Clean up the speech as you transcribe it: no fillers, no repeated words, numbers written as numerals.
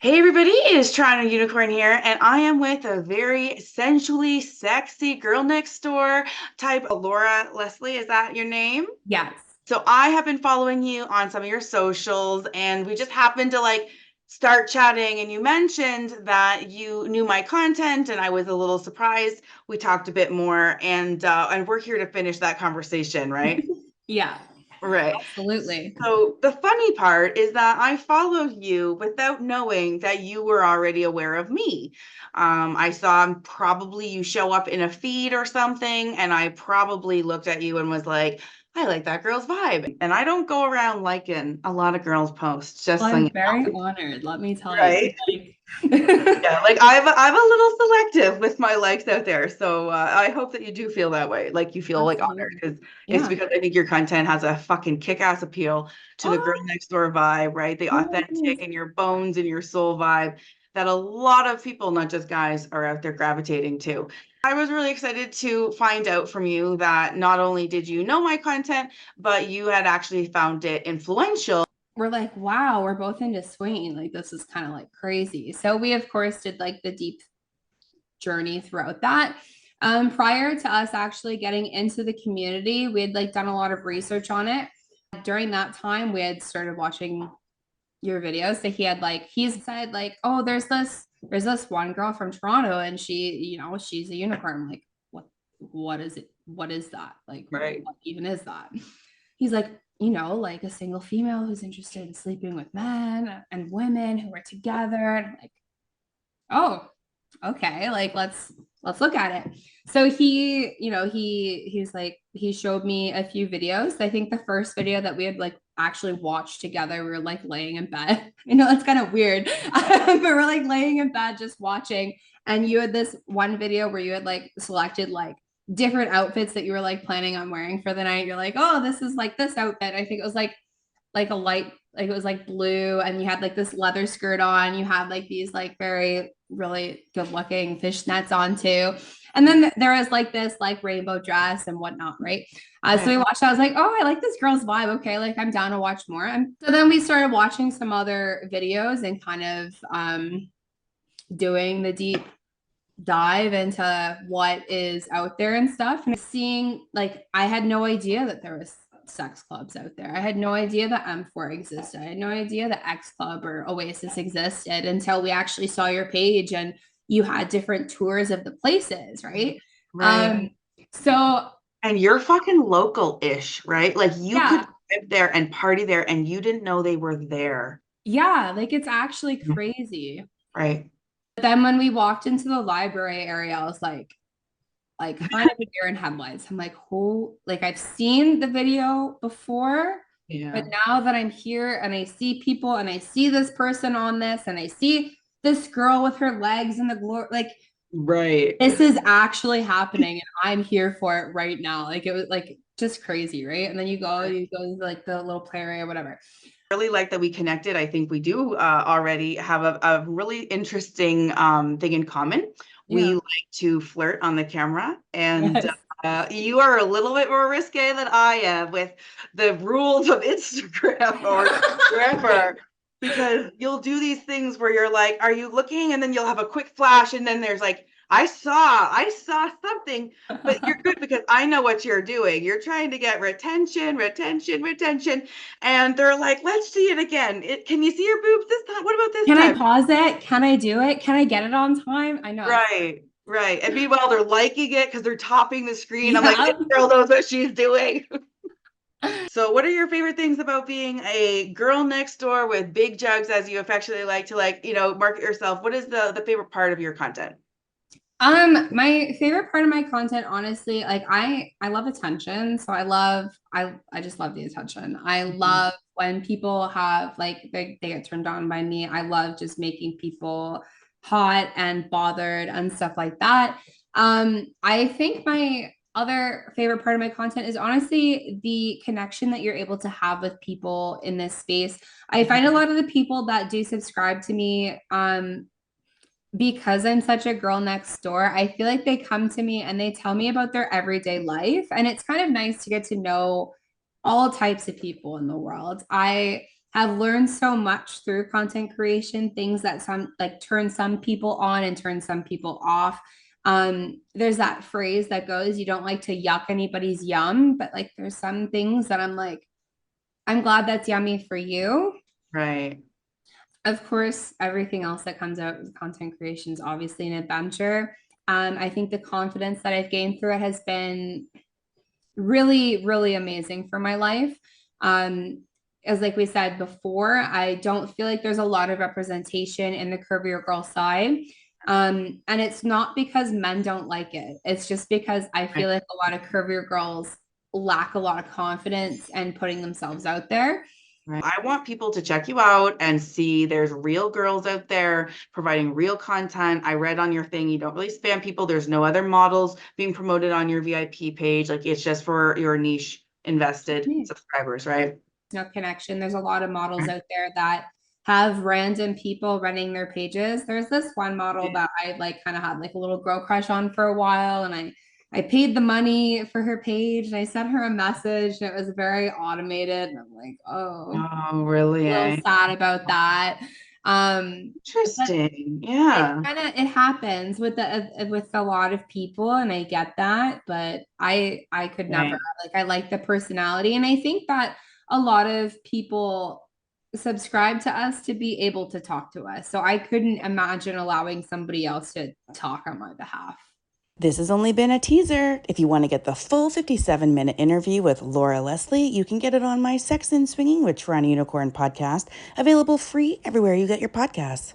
Hey everybody, it is TorontoUnicorn here, and I am with a very sensually sexy girl next door type. Laura Leslie, is that your name? Yes. So I have been following you on some of your socials, and we just happened to start chatting, and you mentioned that you knew my content, and I was a little surprised. We talked a bit more, and we're here to finish that conversation, right? Yeah, Right. absolutely. So the funny part is that I followed you without knowing that you were already aware of me. I saw probably you show up in a feed or something, and I probably looked at you and was like, I like that girl's vibe. And I don't go around liking a lot of girls' posts, just Well, so you I'm very know. honored, let me tell you. Right. Like, Yeah, like I'm a little selective with my likes out there, so I hope that you do feel that way, like you feel like honored, absolutely. because it's Yeah. because I think your content has a fucking kick-ass appeal to the girl Oh, next door vibe, right? The oh my goodness. authentic and your bones and your soul vibe that a lot of people, not just guys, are out there gravitating to. I was really excited to find out from you that not only did you know my content, but you had actually found it influential. We're like, wow, we're both into swinging. Like, this is kind of like crazy. So we, of course, did like the deep journey throughout that. Prior to us actually getting into the community, we had like done a lot of research on it. During that time, we had started watching your videos. So he's said like, oh, there's this one girl from Toronto and she's a unicorn. I'm like, what is it? What is that? Like, Right. what even is that? He's like, like a single female who's interested in sleeping with men and women who are together. And I'm like, oh, okay, like let's look at it. So he's like he showed me a few videos. I think the first video that we had like actually watched together, we were like laying in bed. I know that's kind of weird, but we're like laying in bed just watching. And you had this one video where you had like selected like different outfits that you were like planning on wearing for the night. You're like, oh, this is like this outfit. I think it was like a light, like it was like blue, and you had like this leather skirt on. You had like these like very really good looking fishnets on too. And then there was like this like rainbow dress and whatnot, right? So Right. we watched. I was like, oh, I like this girl's vibe. Okay, like I'm down to watch more. And so then we started watching some other videos and kind of doing the deep dive into what is out there and stuff, and seeing like I had no idea that there was sex clubs out there. I had no idea that M4 existed. I had no idea that X Club or Oasis existed until we actually saw your page and you had different tours of the places, right? Right. Um, so And you're fucking local-ish, right? Like you could yeah, live there and party there and you didn't know they were there. yeah, like it's actually crazy. Right. But then when we walked into the library area, I was like kind of a deer in headlights. I'm like, oh, like I've seen the video before, but Yeah. now that I'm here and I see people and I see this person on this and I see this girl with her legs in the glory, like Right. this is actually happening and I'm here for it right now. Like it was like just crazy, right? And then you go to like the little play area or whatever. Really like that we connected. I think we do already have a really interesting thing in common. We Yeah. like to flirt on the camera, and Yes. you are a little bit more risque than I am with the rules of Instagram or wherever, because you'll do these things where you're like, "Are you looking?" And then you'll have a quick flash, and then there's like, I saw something, but you're good because I know what you're doing. You're trying to get retention, retention, retention. And they're like, let's see it again. Can you see your boobs this time? What about this Can I time? pause it? Can I do it? Can I get it on time? I know it's Right, right. And meanwhile, they're liking it because they're topping the screen. I'm like, this yeah. girl knows what she's doing. So, what are your favorite things about being a girl next door with big jugs, as you affectionately like to market yourself? What is the favorite part of your content? My favorite part of my content, honestly, like I love attention. So I just love the attention. I Mhm. love when people have like they get turned on by me. I love just making people hot and bothered and stuff like that. I think my other favorite part of my content is honestly the connection that you're able to have with people in this space. I find a lot of the people that do subscribe to me, because I'm such a girl next door, I feel like they come to me and they tell me about their everyday life. And it's kind of nice to get to know all types of people in the world. have learned so much through content creation, things that some like turn some people on and turn some people off. There's that phrase that goes, you don't like to yuck anybody's yum, but like there's some things that I'm like, I'm glad that's yummy for you. Right. Of course, everything else that comes out with content creation is obviously an adventure. I think the confidence that I've gained through it has been really, really amazing for my life. As like we said before, I don't feel like there's a lot of representation in the curvier girl side. And it's not because men don't like it. It's just because I feel Right. like a lot of curvier girls lack a lot of confidence and putting themselves out there. Right. I want people to check you out and see there's real girls out there providing real content. I read on your thing, you don't really spam people. There's no other models being promoted on your VIP page. Like it's just for your niche invested subscribers, right? No connection. There's a lot of models out there that have random people running their pages. There's this one model that I like kind of had like a little girl crush on for a while, and I paid the money for her page and I sent her a message and it was very automated. And I'm like, oh, Oh, really? a little Eh? sad about that. But Interesting. Yeah. it happens with a lot of people, and I get that, but I could never. Right. Like I like the personality, and I think that a lot of people subscribe to us to be able to talk to us. So I couldn't imagine allowing somebody else to talk on my behalf. This has only been a teaser. If you want to get the full 57-minute interview with Laura Leslie, you can get it on my Sex and Swinging with Toronto Unicorn podcast, available free everywhere you get your podcasts.